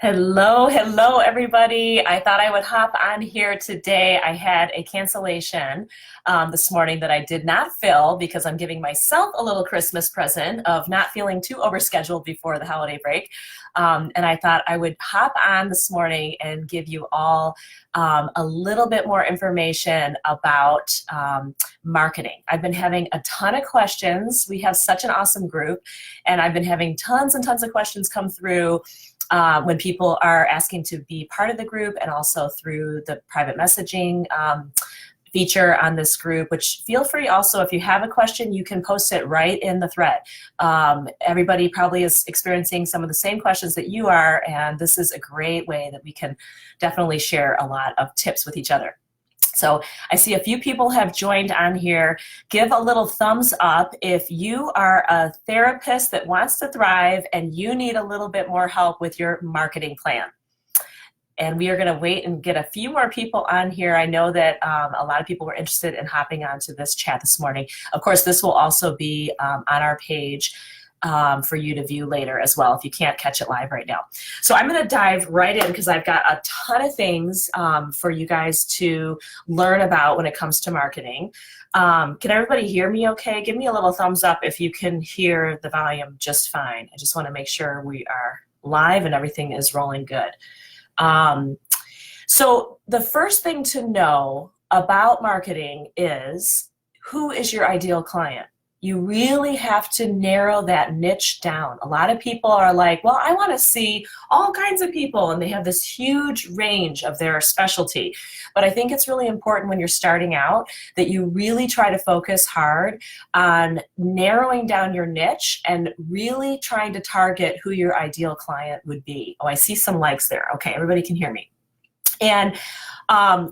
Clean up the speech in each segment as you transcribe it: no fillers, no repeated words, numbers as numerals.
Hello, everybody. I thought I would hop on here today. I had a cancellation this morning that I did not fill because I'm giving myself a little Christmas present of not feeling too overscheduled before the holiday break. And I thought I would hop on this morning and give you all a little bit more information about marketing. I've been having a ton of questions. We have such an awesome group, and I've been having tons and tons of questions come through when people are asking to be part of the group, and also through the private messaging feature on this group, which feel free also, if you have a question, you can post it right in the thread. Everybody probably is experiencing some of the same questions that you are, and this is a great way that we can definitely share a lot of tips with each other. So I see a few people have joined on here. Give a little thumbs up if you are a therapist that wants to thrive and you need a little bit more help with your marketing plan. And we are going to wait and get a few more people on here. I know that a lot of people were interested in hopping onto this chat this morning. Of course, this will also be on our page for you to view later as well if you can't catch it live right now. So I'm going to dive right in because I've got a ton of things for you guys to learn about when it comes to marketing. Can everybody hear me okay? Give me a little thumbs up if you can hear the volume just fine. I just want to make sure we are live and everything is rolling good. So the first thing to know about marketing is, who is your ideal client? You really have to narrow that niche down. A lot of people are like, well, I want to see all kinds of people, and they have this huge range of their specialty. But I think it's really important when you're starting out that you really try to focus hard on narrowing down your niche and really trying to target who your ideal client would be. Oh, I see some likes there. Okay, everybody can hear me. And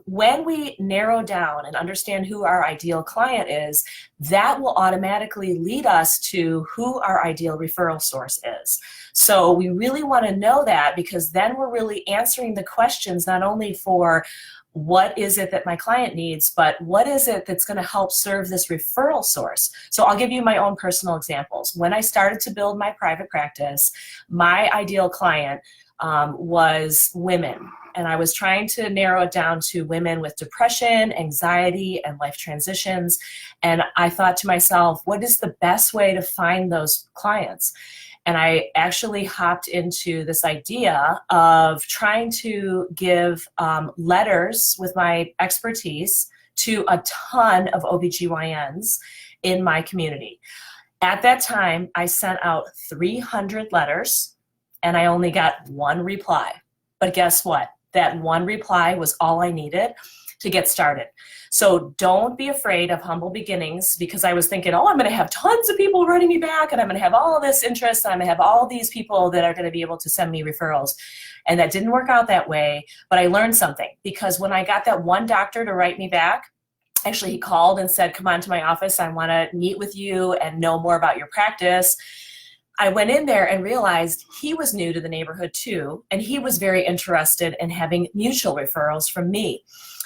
when we narrow down and understand who our ideal client is, that will automatically lead us to who our ideal referral source is. So we really want to know that, because then we're really answering the questions not only for what is it that my client needs, but what is it that's going to help serve this referral source. So I'll give you my own personal examples. When I started to build my private practice, my ideal client was women. And I was trying to narrow it down to women with depression, anxiety, and life transitions. And I thought to myself, what is the best way to find those clients? And I actually hopped into this idea of trying to give letters with my expertise to a ton of OBGYNs in my community. At that time, I sent out 300 letters, and I only got one reply. But guess what? That one reply was all I needed to get started. So don't be afraid of humble beginnings, because I was thinking, oh, I'm going to have tons of people writing me back, and I'm going to have all this interest, and I'm going to have all these people that are going to be able to send me referrals. And that didn't work out that way, but I learned something, because when I got that one doctor to write me back, actually he called and said, come on to my office, I want to meet with you and know more about your practice. I went in there and realized he was new to the neighborhood too, and he was very interested in having mutual referrals from me.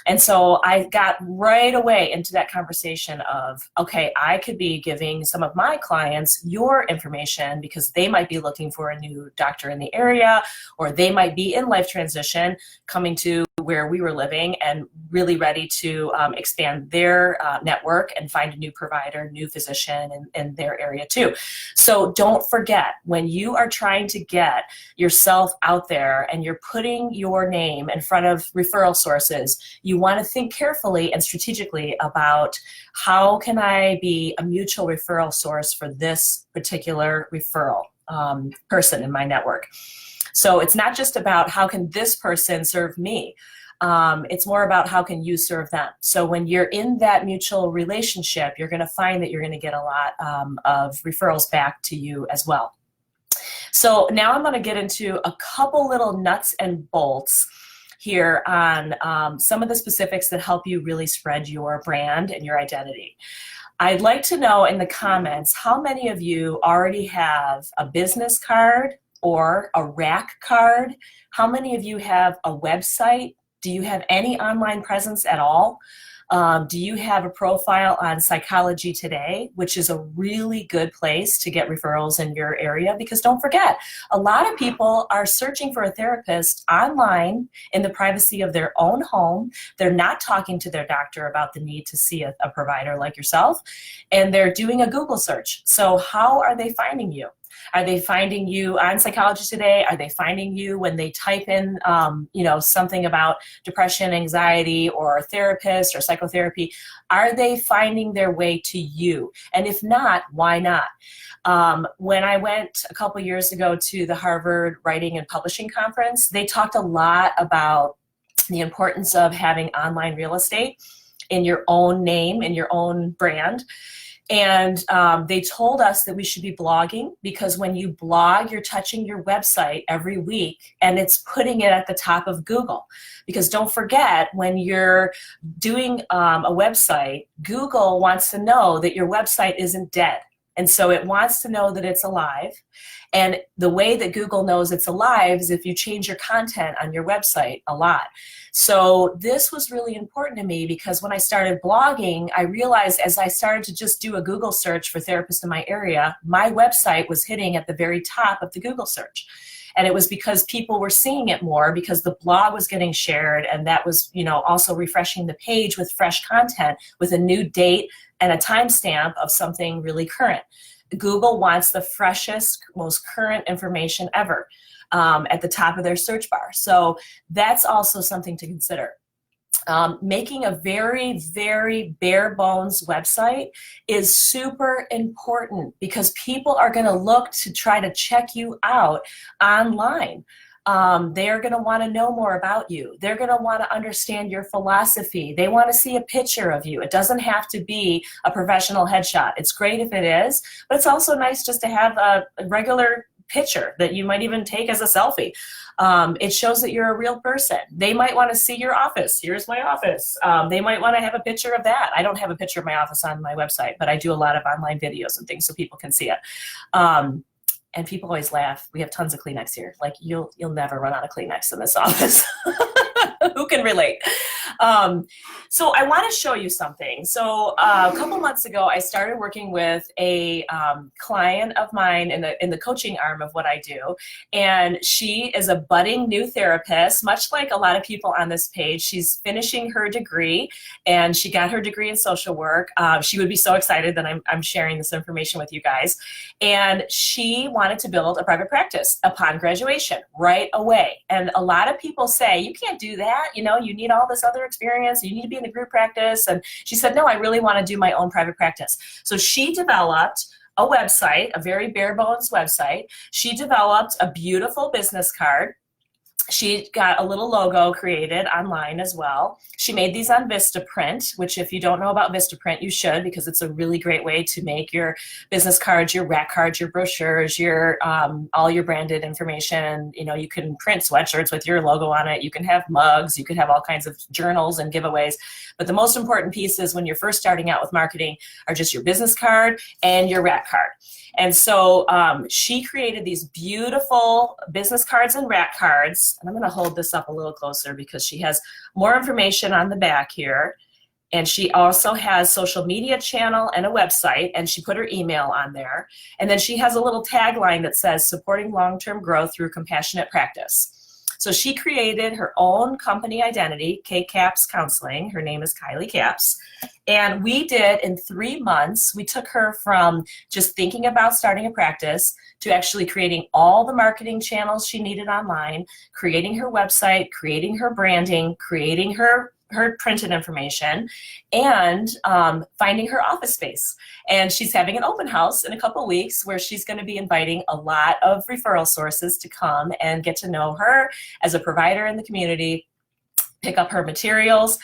And so I got right away into that conversation of, okay, I could be giving some of my clients your information because they might be looking for a new doctor in the area, or they might be in life transition coming to where we were living and really ready to expand their network and find a new provider, new physician in their area too. So don't forget, when you are trying to get yourself out there and you're putting your name in front of referral sources, you want to think carefully and strategically about, how can I be a mutual referral source for this particular referral person in my network. So it's not just about how can this person serve me. It's more about how can you serve them. So when you're in that mutual relationship, you're going to find that you're going to get a lot of referrals back to you as well. So now I'm going to get into a couple little nuts and bolts here on some of the specifics that help you really spread your brand and your identity. I'd like to know in the comments, how many of you already have a business card or a rack card? How many of you have a website? Do you have any online presence at all? Do you have a profile on Psychology Today, which is a really good place to get referrals in your area? Because don't forget, a lot of people are searching for a therapist online in the privacy of their own home. They're not talking to their doctor about the need to see a provider like yourself, and they're doing a Google search. So how are they finding you? Are they finding you on Psychology Today? Are they finding you when they type in, something about depression, anxiety, or therapist or psychotherapy? Are they finding their way to you? And if not, why not? When I went a couple years ago to the Harvard Writing and Publishing Conference, they talked a lot about the importance of having online real estate in your own name, in your own brand. And they told us that we should be blogging, because when you blog, you're touching your website every week and it's putting it at the top of Google. Because don't forget, when you're doing a website, Google wants to know that your website isn't dead. And so it wants to know that it's alive. And the way that Google knows it's alive is if you change your content on your website a lot. So this was really important to me, because when I started blogging, I realized as I started to just do a Google search for therapists in my area, my website was hitting at the very top of the Google search. And it was because people were seeing it more, because the blog was getting shared, and that was, also refreshing the page with fresh content with a new date and a timestamp of something really current. Google wants the freshest, most current information ever at the top of their search bar. So that's also something to consider. Making a very, very bare bones website is super important, because people are going to look to try to check you out online. They are going to want to know more about you. They're going to want to understand your philosophy. They want to see a picture of you. It doesn't have to be a professional headshot. It's great if it is, but it's also nice just to have a regular picture that you might even take as a selfie. It shows that you're a real person. They might want to see your office. Here's my office. They might want to have a picture of that. I don't have a picture of my office on my website, but I do a lot of online videos and things so people can see it. And people always laugh. We have tons of Kleenex here. Like, you'll never run out of Kleenex in this office. Who can relate? So I want to show you something. So a couple months ago, I started working with a client of mine in the coaching arm of what I do. And she is a budding new therapist, much like a lot of people on this page. She's finishing her degree, and she got her degree in social work. She would be so excited that I'm sharing this information with you guys. And she wanted to build a private practice upon graduation right away. And a lot of people say, you can't do that. You need all this other experience. You need to be in a group practice. And she said, no, I really want to do my own private practice. So she developed a website, a very bare bones website. She developed a beautiful business card. She got a little logo created online as well. She made these on Vistaprint, which if you don't know about Vistaprint, you should, because it's a really great way to make your business cards, your rack cards, your brochures, your all your branded information. You can print sweatshirts with your logo on it. You can have mugs. You can have all kinds of journals and giveaways. But the most important pieces when you're first starting out with marketing are just your business card and your rack card. And so she created these beautiful business cards and rack cards. And I'm going to hold this up a little closer because she has more information on the back here. And she also has social media channel and a website, and she put her email on there. And then she has a little tagline that says, supporting long-term growth through compassionate practice. So she created her own company identity, K-Caps Counseling. Her name is Kylie Caps. And we did in 3 months, we took her from just thinking about starting a practice to actually creating all the marketing channels she needed online, creating her website, creating her branding, creating her printed information, and finding her office space. And she's having an open house in a couple weeks where she's going to be inviting a lot of referral sources to come and get to know her as a provider in the community, pick up her materials,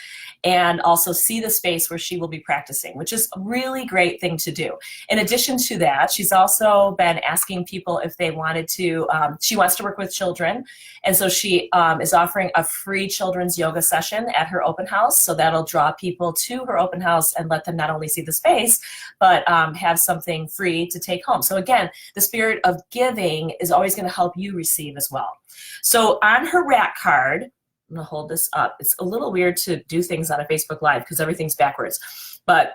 and also see the space where she will be practicing, which is a really great thing to do. In addition to that, she's also been asking people if they wanted to, she wants to work with children, and so she is offering a free children's yoga session at her open house, so that'll draw people to her open house and let them not only see the space, but have something free to take home. So again, the spirit of giving is always going to help you receive as well. So on her rack card, I'm going to hold this up. It's a little weird to do things on a Facebook Live because everything's backwards, but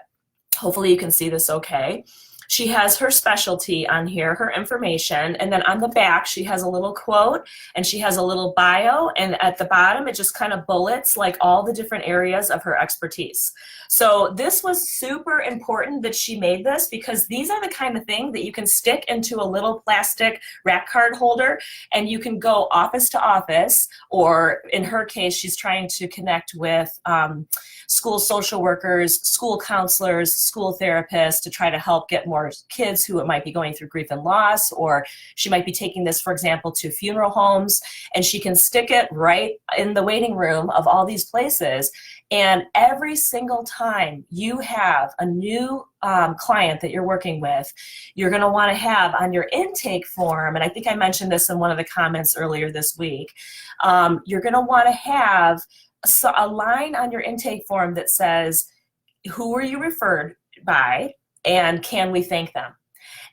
hopefully you can see this okay. She has her specialty on here, her information, and then on the back she has a little quote and she has a little bio, and at the bottom it just kind of bullets like all the different areas of her expertise. So this was super important that she made this, because these are the kind of thing that you can stick into a little plastic rack card holder and you can go office to office, or in her case she's trying to connect with school social workers, school counselors, school therapists to try to help get more kids who might be going through grief and loss, or she might be taking this, for example, to funeral homes, and she can stick it right in the waiting room of all these places. And every single time you have a new client that you're working with, you're going to want to have on your intake form, and I think I mentioned this in one of the comments earlier this week, you're going to want to have a line on your intake form that says, who were you referred by and can we thank them?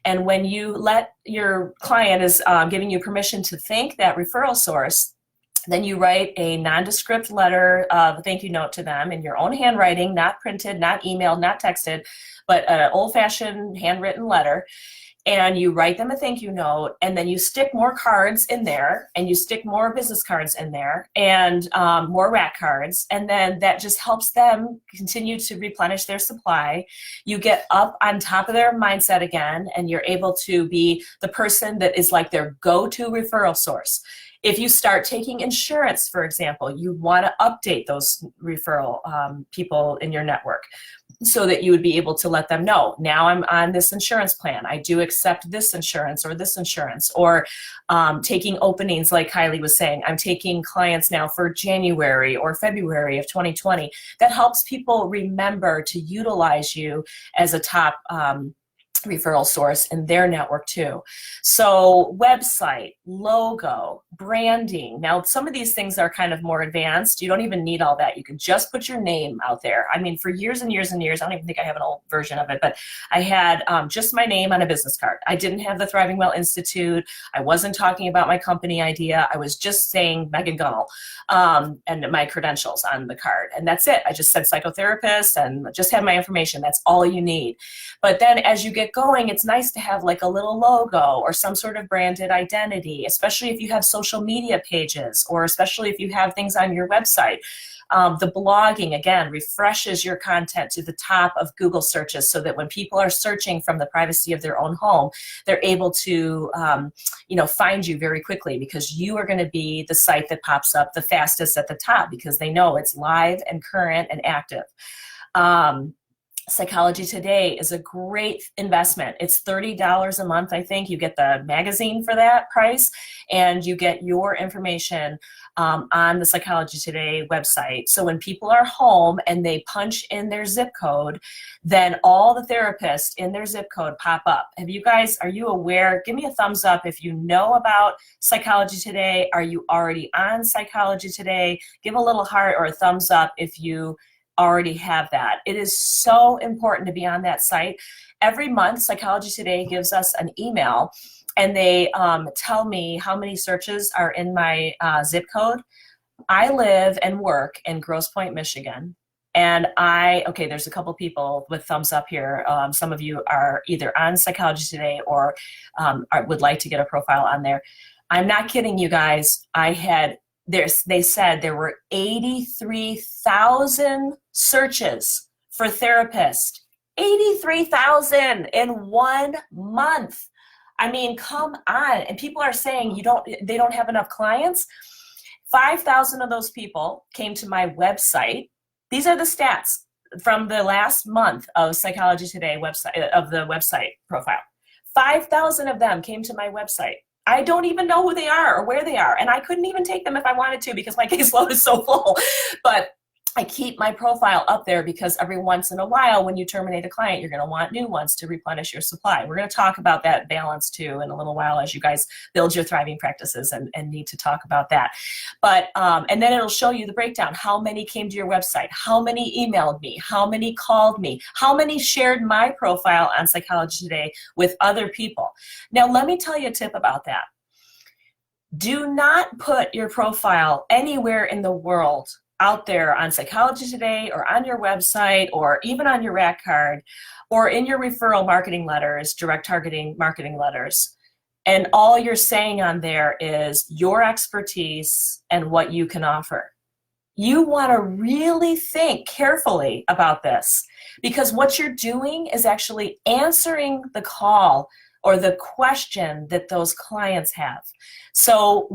And when you let your client is giving you permission to thank that referral source, then you write a nondescript letter of thank you note to them in your own handwriting, not printed, not emailed, not texted, but an old-fashioned handwritten letter. And you write them a thank you note, and then you stick more cards in there, and you stick more business cards in there, and more rack cards, and then that just helps them continue to replenish their supply. You get up on top of their mindset again, and you're able to be the person that is like their go-to referral source. If you start taking insurance, for example, you want to update those referral people in your network so that you would be able to let them know, now I'm on this insurance plan. I do accept this insurance or this insurance. Or taking openings, like Kylie was saying, I'm taking clients now for January or February of 2020. That helps people remember to utilize you as a top referral source in their network too. So website, logo, branding. Now some of these things are kind of more advanced. You don't even need all that. You can just put your name out there. I mean, for years and years and years, I don't even think I have an old version of it, but I had just my name on a business card. I didn't have the Thriving Well Institute. I wasn't talking about my company idea. I was just saying Megan Gunnell and my credentials on the card. And that's it. I just said psychotherapist and just have my information. That's all you need. But then as you get going, it's nice to have like a little logo or some sort of branded identity, especially if you have social media pages, or especially if you have things on your website. The blogging, again, refreshes your content to the top of Google searches so that when people are searching from the privacy of their own home, they're able to find you very quickly, because you are going to be the site that pops up the fastest at the top, because they know it's live and current and active. Psychology Today is a great investment. It's $30 a month, I think. You get the magazine for that price, and you get your information on the Psychology Today website. So when people are home and they punch in their zip code, then all the therapists in their zip code pop up. Are you aware? Give me a thumbs up if you know about Psychology Today. Are you already on Psychology Today? Give a little heart or a thumbs up if you already have that. It is so important to be on that site. Every month, Psychology Today gives us an email, and they tell me how many searches are in my zip code. I live and work in Grosse Pointe, Michigan. And there's a couple people with thumbs up here. Some of you are either on Psychology Today or would like to get a profile on there. I'm not kidding you guys. They said there were 83,000 searches for therapists. 83,000 in 1 month. I mean, come on. And people are saying they don't have enough clients. 5,000 of those people came to my website. These are the stats from the last month of Psychology Today website, of the website profile. 5,000 of them came to my website. I don't even know who they are or where they are, and I couldn't even take them if I wanted to because my caseload is so full. But I keep my profile up there because every once in a while when you terminate a client, you're going to want new ones to replenish your supply. We're going to talk about that balance too in a little while as you guys build your thriving practices and need to talk about that. But and then it'll show you the breakdown. How many came to your website? How many emailed me? How many called me? How many shared my profile on Psychology Today with other people? Now, let me tell you a tip about that. Do not put your profile anywhere in the world out there on Psychology Today or on your website or even on your rack card or in your referral marketing letters, direct targeting marketing letters. And all you're saying on there is your expertise and what you can offer. You want to really think carefully about this, because what you're doing is actually answering the call or the question that those clients have. So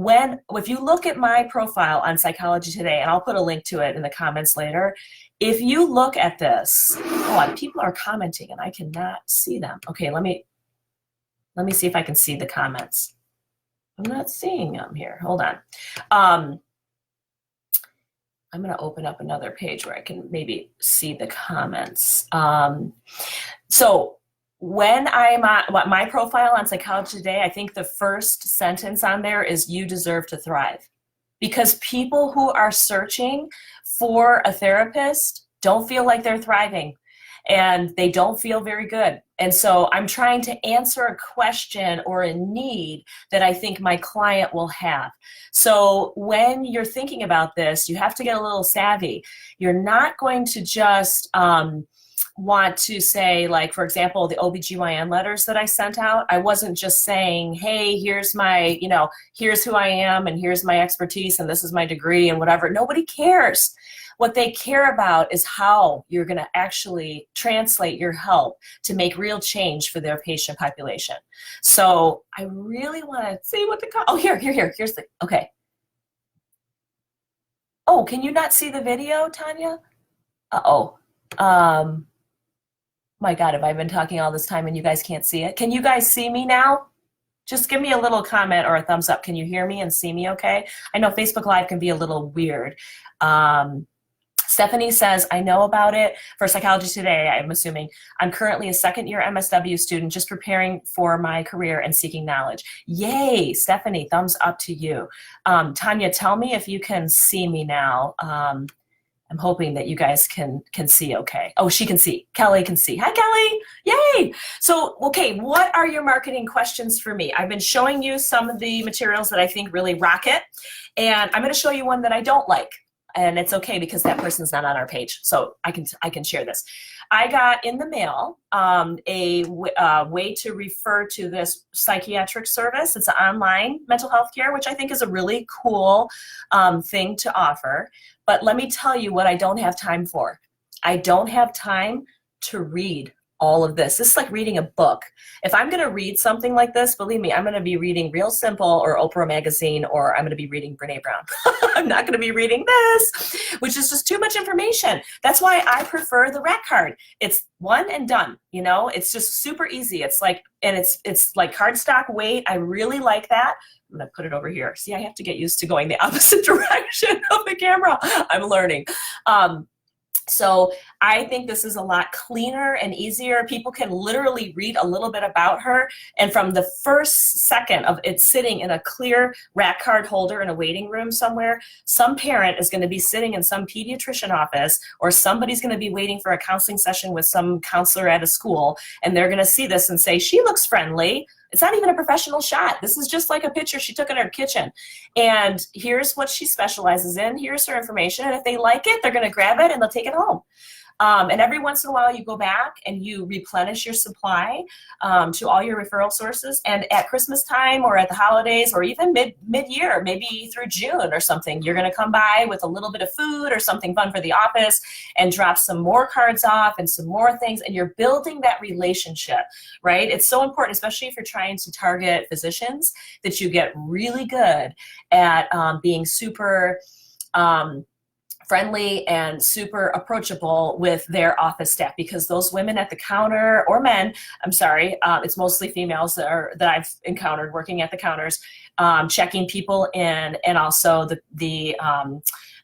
if you look at my profile on Psychology Today, and I'll put a link to it in the comments later, if you look at this, people are commenting and I cannot see them. Okay, let me see if I can see the comments. I'm not seeing them here. Hold on. I'm going to open up another page where I can maybe see the comments. So when I'm on my profile on Psychology Today, I think the first sentence on there is "You deserve to thrive." Because people who are searching for a therapist don't feel like they're thriving and they don't feel very good. And so I'm trying to answer a question or a need that I think my client will have. So when you're thinking about this, you have to get a little savvy. You're not going to just want to say, like, for example, the OBGYN letters that I sent out, I wasn't just saying, hey, here's my, here's who I am and here's my expertise and this is my degree and whatever. Nobody cares. What they care about is how you're going to actually translate your help to make real change for their patient population. So I really want to see what here's the, okay. Oh, can you not see the video, Tanya? My God, have I been talking all this time and you guys can't see it? Can you guys see me now? Just give me a little comment or a thumbs up. Can you hear me and see me okay? I know Facebook Live can be a little weird. Stephanie says, I know about it for Psychology Today, I'm assuming. I'm currently a second-year MSW student just preparing for my career and seeking knowledge. Yay, Stephanie, thumbs up to you. Tanya, tell me if you can see me now. I'm hoping that you guys can see okay. Oh, she can see. Kelly can see. Hi, Kelly. Yay. So, okay, what are your marketing questions for me? I've been showing you some of the materials that I think really rock it, and I'm going to show you one that I don't like. And it's okay because that person's not on our page, so I can share this. I got in the mail a way to refer to this psychiatric service. It's an online mental health care, which I think is a really cool thing to offer. But let me tell you what I don't have time for. I don't have time to read all of this. This is like reading a book. If I'm going to read something like this, believe me, I'm going to be reading Real Simple or Oprah Magazine, or I'm going to be reading Brene Brown. I'm not going to be reading this, which is just too much information. That's why I prefer the rack card. It's one and done. It's just super easy. It's like, and it's like cardstock weight. I really like that. I'm going to put it over here. See, I have to get used to going the opposite direction of the camera. I'm learning. So I think this is a lot cleaner and easier. People can literally read a little bit about her, and from the first second of it sitting in a clear rack card holder in a waiting room somewhere, some parent is going to be sitting in some pediatrician office, or somebody's going to be waiting for a counseling session with some counselor at a school, and they're going to see this and say, she looks friendly. It's not even a professional shot. This is just like a picture she took in her kitchen. And here's what she specializes in. Here's her information. And if they like it, they're going to grab it and they'll take it home. And every once in a while you go back and you replenish your supply to all your referral sources. And at Christmas time or at the holidays or even mid-year, maybe through June or something, you're going to come by with a little bit of food or something fun for the office and drop some more cards off and some more things. And you're building that relationship, right? It's so important, especially if you're trying to target physicians, that you get really good at being super friendly and super approachable with their office staff, because those women at the counter, or men, I'm sorry, it's mostly females that I've encountered working at the counters, checking people in, and also the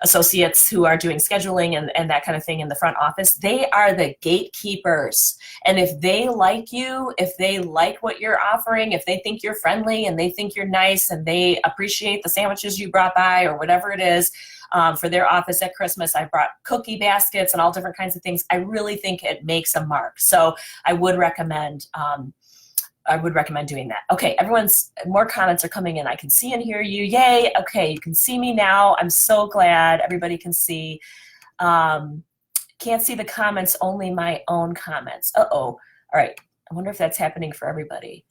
associates who are doing scheduling and that kind of thing in the front office. They are the gatekeepers. And if they like you, if they like what you're offering, if they think you're friendly and they think you're nice and they appreciate the sandwiches you brought by or whatever it is, for their office at Christmas, I brought cookie baskets and all different kinds of things. I really think it makes a mark. So I would recommend I would recommend doing that. Okay, more comments are coming in. I can see and hear you. Yay. Okay, you can see me now. I'm so glad everybody can see. Can't see the comments, only my own comments. Uh-oh. All right. I wonder if that's happening for everybody.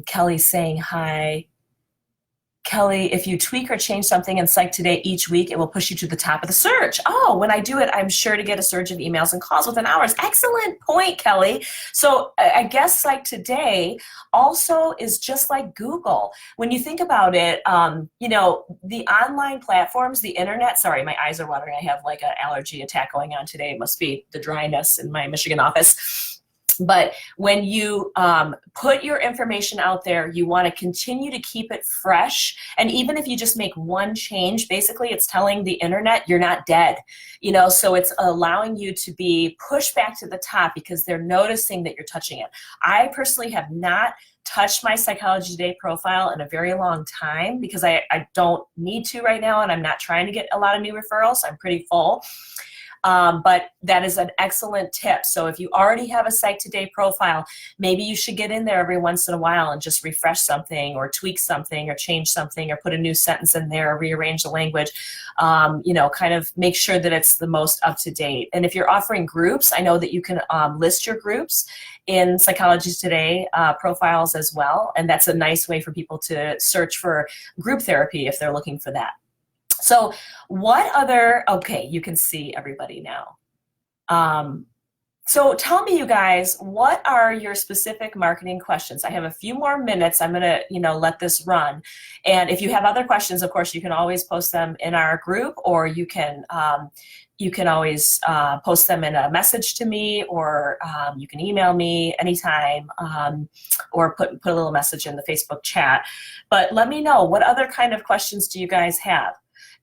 Kelly's saying hi. Kelly, if you tweak or change something in Psych Today each week, it will push you to the top of the search. Oh, when I do it, I'm sure to get a surge of emails and calls within hours. Excellent point, Kelly. So I guess Psych Today also is just like Google. When you think about it, you know, the online platforms, the internet, sorry, my eyes are watering. I have like an allergy attack going on today. It must be the dryness in my Michigan office. But when you put your information out there, you want to continue to keep it fresh. And even if you just make one change, basically it's telling the internet you're not dead. You know, so it's allowing you to be pushed back to the top because they're noticing that you're touching it. I personally have not touched my Psychology Today profile in a very long time because I don't need to right now, and I'm not trying to get a lot of new referrals. I'm pretty full. But that is an excellent tip. So if you already have a Psych Today profile, maybe you should get in there every once in a while and just refresh something or tweak something or change something or put a new sentence in there or rearrange the language, you know, kind of make sure that it's the most up to date. And if you're offering groups, I know that you can list your groups in Psychology Today profiles as well. And that's a nice way for people to search for group therapy if they're looking for that. So what other, okay, you can see everybody now. So tell me, you guys, what are your specific marketing questions? I have a few more minutes. I'm gonna, you know, let this run. And if you have other questions, of course, you can always post them in our group, or you can always post them in a message to me, or you can email me anytime, or put a little message in the Facebook chat. But let me know, what other kind of questions do you guys have?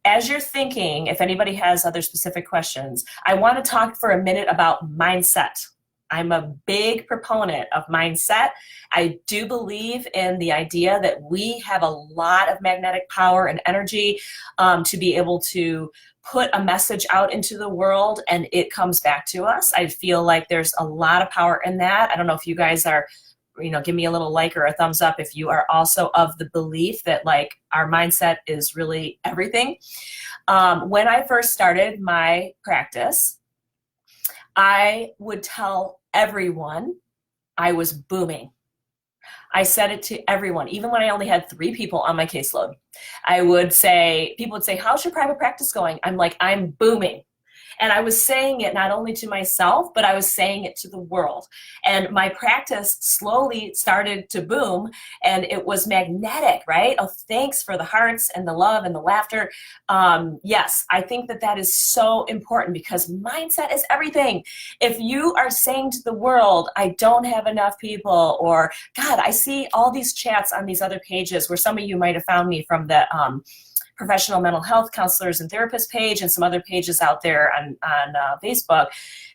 As you're thinking, if anybody has other specific questions, I want to talk for a minute about mindset. I'm a big proponent of mindset. I do believe in the idea that we have a lot of magnetic power and energy to be able to put a message out into the world and it comes back to us. I feel like there's a lot of power in that. I don't know if you guys are, you know, give me a little like or a thumbs up if you are also of the belief that like our mindset is really everything. When I first started my practice, I would tell everyone I was booming. I said it to everyone, even when I only had 3 people on my caseload. I would say, people would say, how's your private practice going? I'm like, I'm booming. And I was saying it not only to myself, but I was saying it to the world. And my practice slowly started to boom, and it was magnetic, right? Oh, thanks for the hearts and the love and the laughter. Yes, I think that that is so important because mindset is everything. If you are saying to the world, I don't have enough people, or God, I see all these chats on these other pages where some of you might have found me from the professional mental health counselors and therapists page and some other pages out there on Facebook,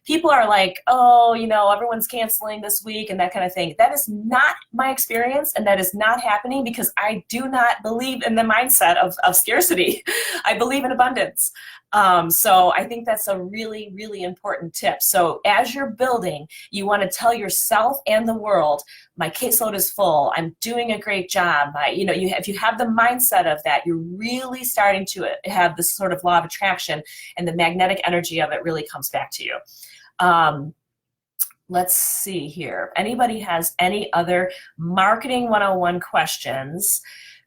people are like, oh, you know, everyone's canceling this week and that kind of thing. That is not my experience, and that is not happening because I do not believe in the mindset of scarcity. I believe in abundance. So I think that's a really, really important tip. So as you're building, you want to tell yourself and the world, my caseload is full. I'm doing a great job. If you have the mindset of that, you're really starting to have this sort of law of attraction, and the magnetic energy of it really comes back to you. Let's see here. If anybody has any other marketing 101 questions,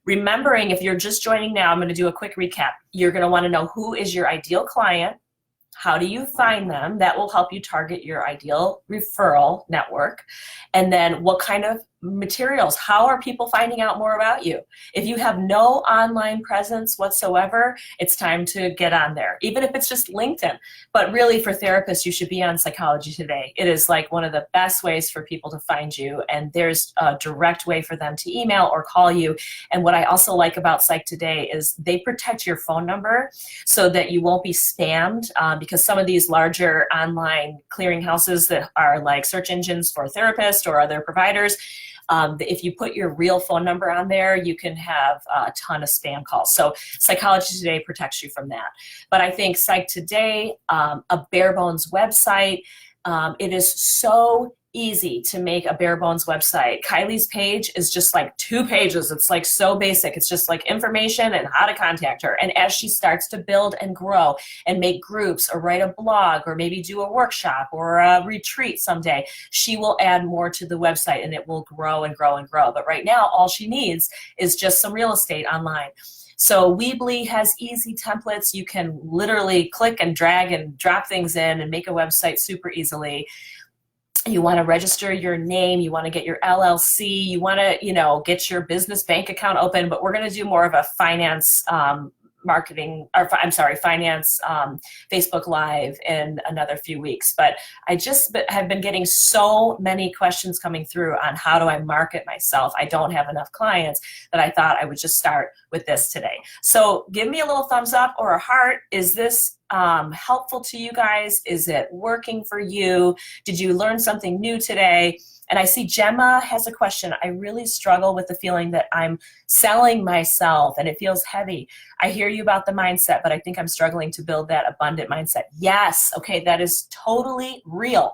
remembering, if you're just joining now, I'm going to do a quick recap. You're going to want to know, who is your ideal client? How do you find them? That will help you target your ideal referral network. And then what kind of materials? How are people finding out more about you? If you have no online presence whatsoever, it's time to get on there, even if it's just LinkedIn. But really, for therapists, you should be on Psychology Today. It is like one of the best ways for people to find you, and there's a direct way for them to email or call you. And what I also like about Psych Today is they protect your phone number so that you won't be spammed, because some of these larger online clearinghouses that are like search engines for therapists or other providers, if you put your real phone number on there, you can have a ton of spam calls. So Psychology Today protects you from that. But I think Psych Today, a bare bones website, it is so easy to make a bare bones website. Kylie's page is just like 2 pages. It's like so basic. It's just like information and how to contact her. And as she starts to build and grow and make groups or write a blog or maybe do a workshop or a retreat someday, she will add more to the website and it will grow and grow and grow. But right now, all she needs is just some real estate online. So Weebly has easy templates. You can literally click and drag and drop things in and make a website super easily. You want to register your name, you want to get your LLC, you want to, get your business bank account open, but we're going to do more of a finance finance Facebook Live in another few weeks. But I just have been getting so many questions coming through on how do I market myself. I don't have enough clients that I thought I would just start with this today. So give me a little thumbs up or a heart. Is this helpful to you guys? Is it working for you? Did you learn something new today? And I see Gemma has a question. I really struggle with the feeling that I'm selling myself and it feels heavy. I hear you about the mindset, but I think I'm struggling to build that abundant mindset. Yes, okay, that is totally real.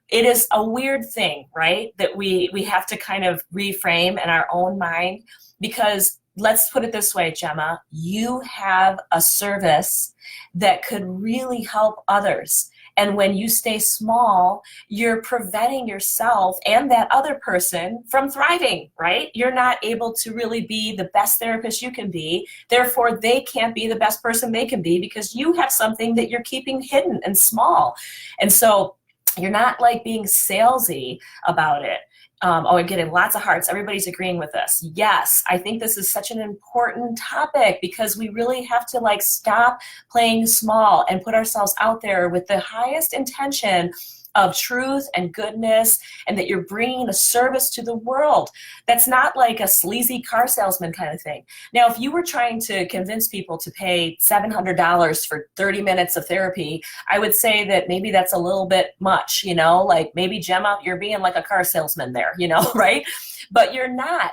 It is a weird thing, right? That we have to kind of reframe in our own mind, because let's put it this way, Gemma, you have a service that could really help others. And when you stay small, you're preventing yourself and that other person from thriving, right? You're not able to really be the best therapist you can be. Therefore, they can't be the best person they can be because you have something that you're keeping hidden and small. And so you're not like being salesy about it. I'm getting lots of hearts. Everybody's agreeing with this. Yes, I think this is such an important topic because we really have to like stop playing small and put ourselves out there with the highest intention of truth and goodness, and that you're bringing a service to the world. That's not like a sleazy car salesman kind of thing. Now, if you were trying to convince people to pay $700 for 30 minutes of therapy, I would say that maybe that's a little bit much, like maybe Gemma, you're being like a car salesman there, right? But you're not.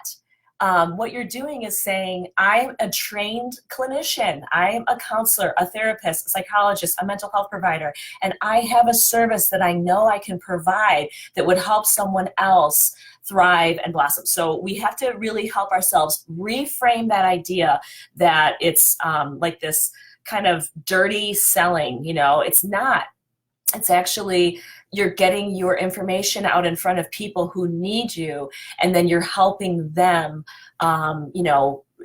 What you're doing is saying, I'm a trained clinician. I'm a counselor, a therapist, a psychologist, a mental health provider, and I have a service that I know I can provide that would help someone else thrive and blossom. So we have to really help ourselves reframe that idea that it's like this kind of dirty selling. It's not. It's actually, you're getting your information out in front of people who need you, and then you're helping them,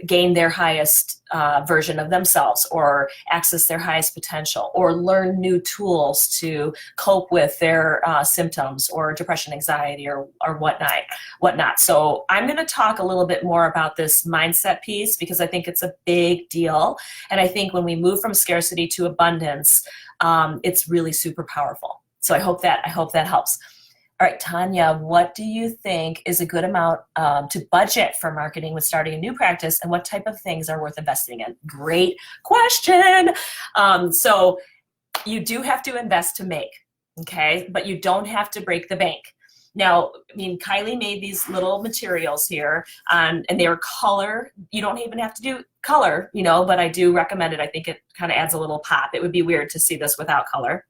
gain their highest version of themselves, or access their highest potential, or learn new tools to cope with their symptoms or depression, anxiety, or whatnot. So I'm going to talk a little bit more about this mindset piece because I think it's a big deal. And I think when we move from scarcity to abundance, it's really super powerful. So I hope that helps. All right, Tanya, what do you think is a good amount to budget for marketing when starting a new practice, and what type of things are worth investing in? Great question. So you do have to invest to make, okay? But you don't have to break the bank. Now, Kylie made these little materials here, and they are color. You don't even have to do color, but I do recommend it. I think it kind of adds a little pop. It would be weird to see this without color.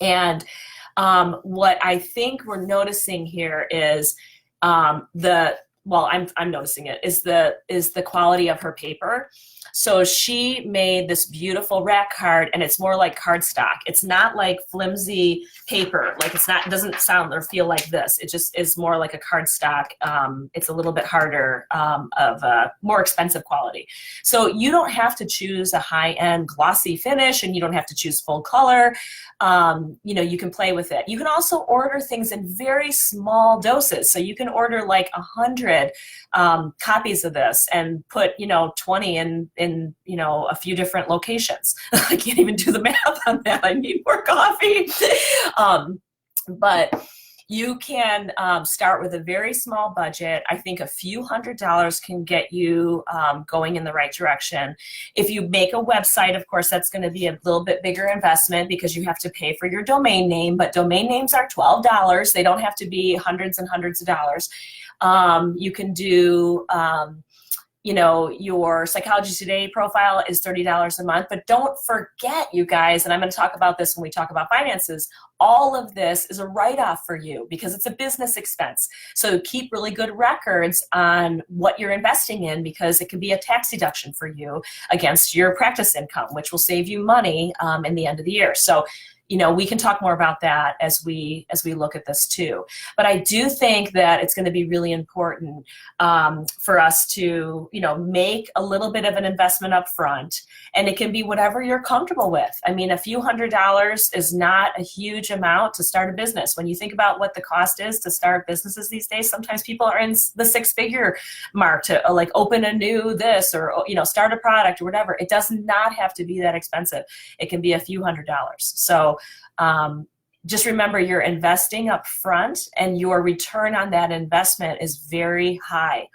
And what I think we're noticing here is I'm noticing it is the quality of her paper. So she made this beautiful rack card, and it's more like cardstock. It's not like flimsy paper. Like it doesn't sound or feel like this. It just is more like a cardstock. It's a little bit harder, of a more expensive quality. So you don't have to choose a high-end glossy finish, and you don't have to choose full color. You can play with it. You can also order things in very small doses. So you can order like 100 copies of this and put 20 in a few different locations. I can't even do the math on that. I need more coffee. But you can start with a very small budget. I think a few $100s can get you going in the right direction. If you make a website, of course, that's going to be a little bit bigger investment because you have to pay for your domain name, but domain names are $12. They don't have to be hundreds and hundreds of dollars. You can do your Psychology Today profile is $30 a month, but don't forget, you guys, and I'm going to talk about this when we talk about finances, all of this is a write-off for you because it's a business expense. So keep really good records on what you're investing in because it can be a tax deduction for you against your practice income, which will save you money in the end of the year. So we can talk more about that as we look at this too. But I do think that it's going to be really important for us to, make a little bit of an investment up front, and it can be whatever you're comfortable with. I mean, a few $100s is not a huge amount to start a business. When you think about what the cost is to start businesses these days, sometimes people are in the six-figure mark to like open a new this or, start a product or whatever. It does not have to be that expensive. It can be a few $100s. So just remember, you're investing up front and your return on that investment is very high.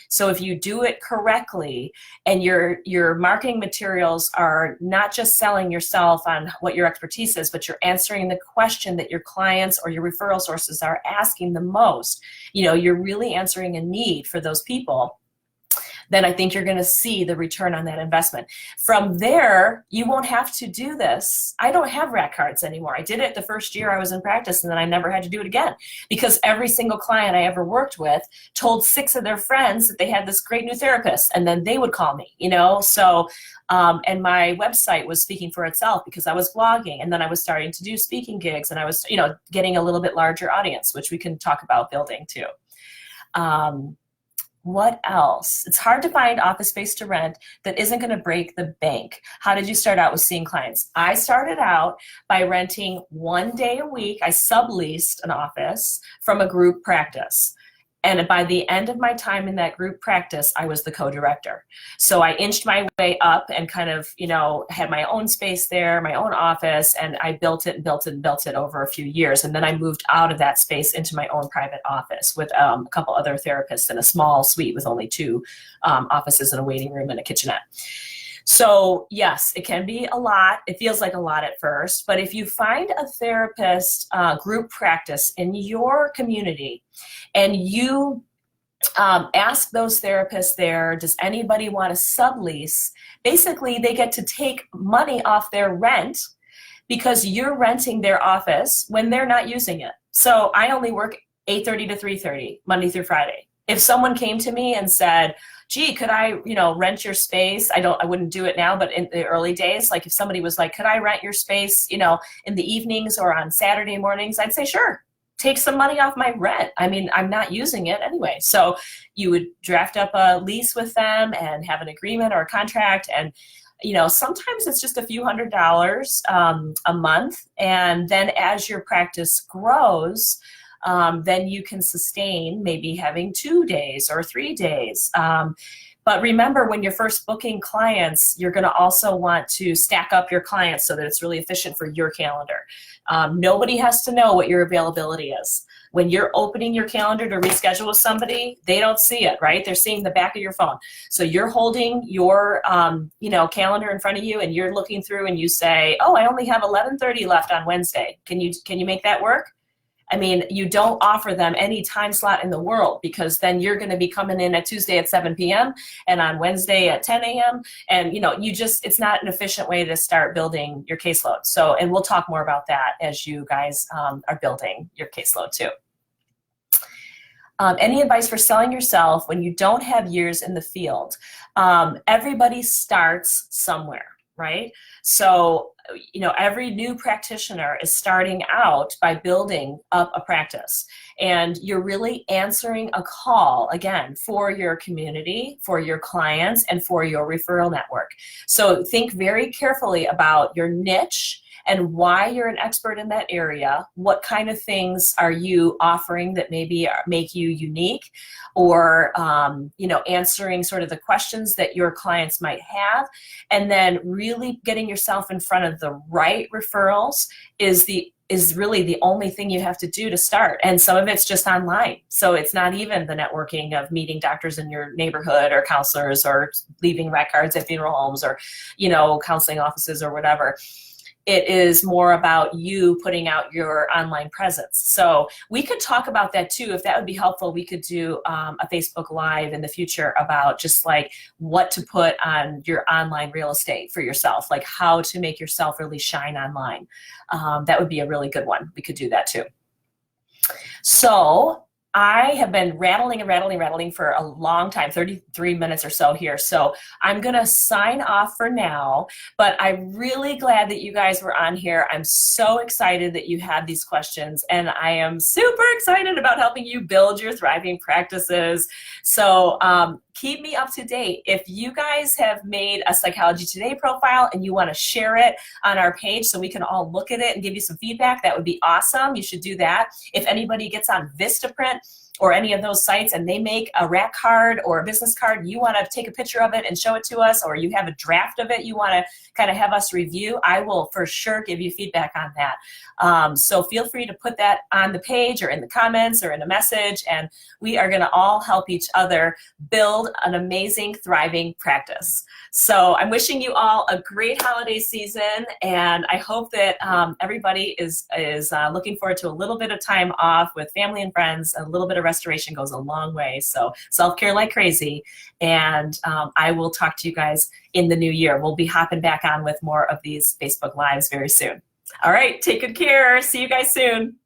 So if you do it correctly and your marketing materials are not just selling yourself on what your expertise is, but you're answering the question that your clients or your referral sources are asking the most, you're really answering a need for those people, then I think you're going to see the return on that investment. From there, you won't have to do this. I don't have rack cards anymore. I did it the first year I was in practice, and then I never had to do it again because every single client I ever worked with told 6 of their friends that they had this great new therapist, and then they would call me, So, and my website was speaking for itself because I was blogging, and then I was starting to do speaking gigs, and I was, getting a little bit larger audience, which we can talk about building too. What else? It's hard to find office space to rent that isn't going to break the bank. How did you start out with seeing clients? I started out by renting 1 day a week. I subleased an office from a group practice. And by the end of my time in that group practice, I was the co-director. So I inched my way up and kind of, had my own space there, my own office, and I built it and built it and built it over a few years. And then I moved out of that space into my own private office with a couple other therapists in a small suite with only 2 offices and a waiting room and a kitchenette. So yes, it can be a lot. It feels like a lot at first, but if you find a therapist group practice in your community and you ask those therapists there, does anybody want to sublease? Basically, they get to take money off their rent because you're renting their office when they're not using it. So I only work 8:30 to 3:30, Monday through Friday. If someone came to me and said, gee, could I, rent your space? I wouldn't do it now, but in the early days, like if somebody was like, could I rent your space, in the evenings or on Saturday mornings? I'd say, sure, take some money off my rent. I mean, I'm not using it anyway. So you would draft up a lease with them and have an agreement or a contract. And, sometimes it's just a few $100s a month. And then as your practice grows, then you can sustain maybe having 2 days or 3 days. But remember, when you're first booking clients, you're going to also want to stack up your clients so that it's really efficient for your calendar. Nobody has to know what your availability is. When you're opening your calendar to reschedule with somebody, they don't see it, right? They're seeing the back of your phone. So you're holding your, calendar in front of you, and you're looking through, and you say, "Oh, I only have 11:30 left on Wednesday. Can you make that work?" I mean, you don't offer them any time slot in the world because then you're going to be coming in at Tuesday at 7 p.m. and on Wednesday at 10 a.m. And, it's not an efficient way to start building your caseload. So, and we'll talk more about that as you guys are building your caseload too. Any advice for selling yourself when you don't have years in the field? Everybody starts somewhere, right? So, every new practitioner is starting out by building up a practice, and you're really answering a call, again, for your community, for your clients, and for your referral network. So think very carefully about your niche and why you're an expert in that area. What kind of things are you offering that maybe make you unique, or answering sort of the questions that your clients might have, and then really getting yourself in front of the right referrals is really the only thing you have to do to start. And some of it's just online. So it's not even the networking of meeting doctors in your neighborhood or counselors or leaving rec cards at funeral homes or, counseling offices or whatever. it is more about you putting out your online presence. So we could talk about that too. If that would be helpful, we could do a Facebook Live in the future about just like what to put on your online real estate for yourself, like how to make yourself really shine online. That would be a really good one. We could do that too. So I have been rattling and rattling for a long time, 33 minutes or so here. So I'm going to sign off for now, but I'm really glad that you guys were on here. I'm so excited that you had these questions, and I am super excited about helping you build your thriving practices. So keep me up to date. If you guys have made a Psychology Today profile and you want to share it on our page so we can all look at it and give you some feedback, that would be awesome. You should do that. If anybody gets on Vistaprint or any of those sites and they make a rack card or a business card, you want to take a picture of it and show it to us, or you have a draft of it you want to kind of have us review, I will for sure give you feedback on that. So feel free to put that on the page or in the comments or in a message, and we are going to all help each other build an amazing, thriving practice. So I'm wishing you all a great holiday season, and I hope that everybody is looking forward to a little bit of time off with family and friends. A little bit of restoration goes a long way. So self-care like crazy, and I will talk to you guys in the new year. We'll be hopping back on with more of these Facebook Lives very soon. All right, take good care. See you guys soon.